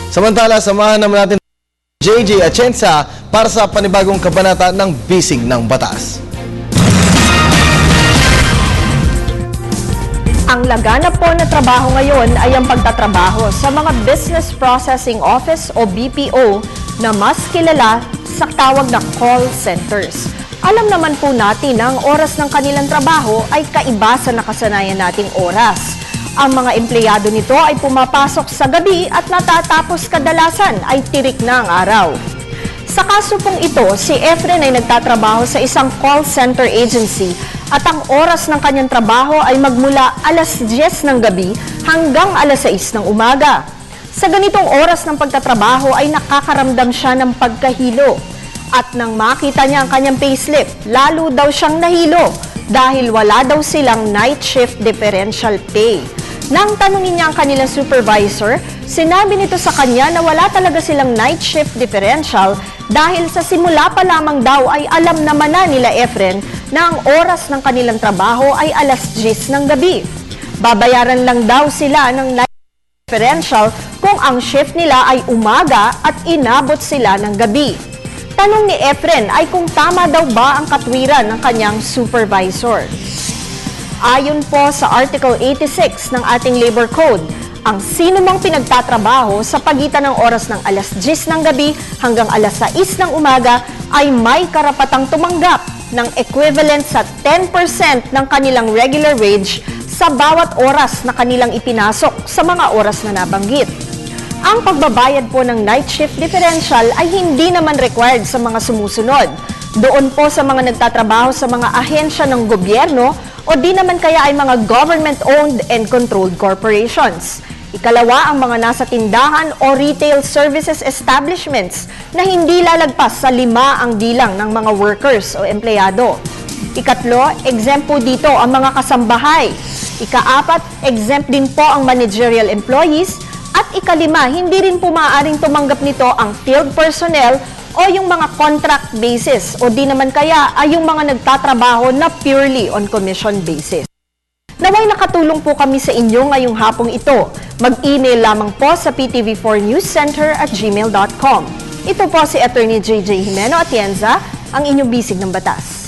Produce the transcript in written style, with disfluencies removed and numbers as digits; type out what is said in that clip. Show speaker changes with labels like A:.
A: Samantala, samahan naman natin JJ Atienza para sa panibagong kabanata ng Bisig ng Batas.
B: Ang laganap po na trabaho ngayon ay ang pagtatrabaho sa mga Business Processing Office o BPO na mas kilala sa tawag na call centers. Alam naman po natin na ang oras ng kanilang trabaho ay kaiba sa nakasanayan nating oras. Ang mga empleyado nito ay pumapasok sa gabi at natatapos kadalasan ay tirik na ang araw. Sa kaso pong ito, si Efren ay nagtatrabaho sa isang call center agency at ang oras ng kanyang trabaho ay magmula alas 10 ng gabi hanggang alas 6 ng umaga. Sa ganitong oras ng pagtatrabaho ay nakakaramdam siya ng pagkahilo. At nang makita niya ang kanyang payslip, lalo daw siyang nahilo dahil wala daw silang night shift differential pay. Nang tanungin niya ang kanilang supervisor, sinabi nito sa kanya na wala talaga silang night shift differential dahil sa simula pa lamang daw ay alam naman na nila Efren na ang oras ng kanilang trabaho ay alas 10 ng gabi. Babayaran lang daw sila ng night differential kung ang shift nila ay umaga at inabot sila ng gabi. Tanong ni Efren ay kung tama daw ba ang katwiran ng kanyang supervisor. Ayon po sa Article 86 ng ating Labor Code, ang sino mang pinagtatrabaho sa pagitan ng oras ng alas 10 ng gabi hanggang alas 6 ng umaga ay may karapatang tumanggap ng equivalent sa 10% ng kanilang regular wage sa bawat oras na kanilang ipinasok sa mga oras na nabanggit. Ang pagbabayad po ng night shift differential ay hindi naman required sa mga sumusunod. Doon po sa mga nagtatrabaho sa mga ahensya ng gobyerno o di naman kaya ay mga government-owned and controlled corporations. Ikalawa, ang mga nasa tindahan o retail services establishments na hindi lalagpas sa 5 ang bilang ng mga workers o empleyado. Ikatlo, exempt po dito ang mga kasambahay. Ikaapat, exempt din po ang managerial employees. At ikalima, hindi rin po maaaring tumanggap nito ang field personnel o yung mga contract basis o di naman kaya ay yung mga nagtatrabaho na purely on commission basis. Naway nakatulong po kami sa inyo ngayong hapong ito. Mag-email lamang po sa ptv4newscenter@gmail.com. Ito po si Attorney JJ Jimeno Atienza, ang inyong bisig ng batas.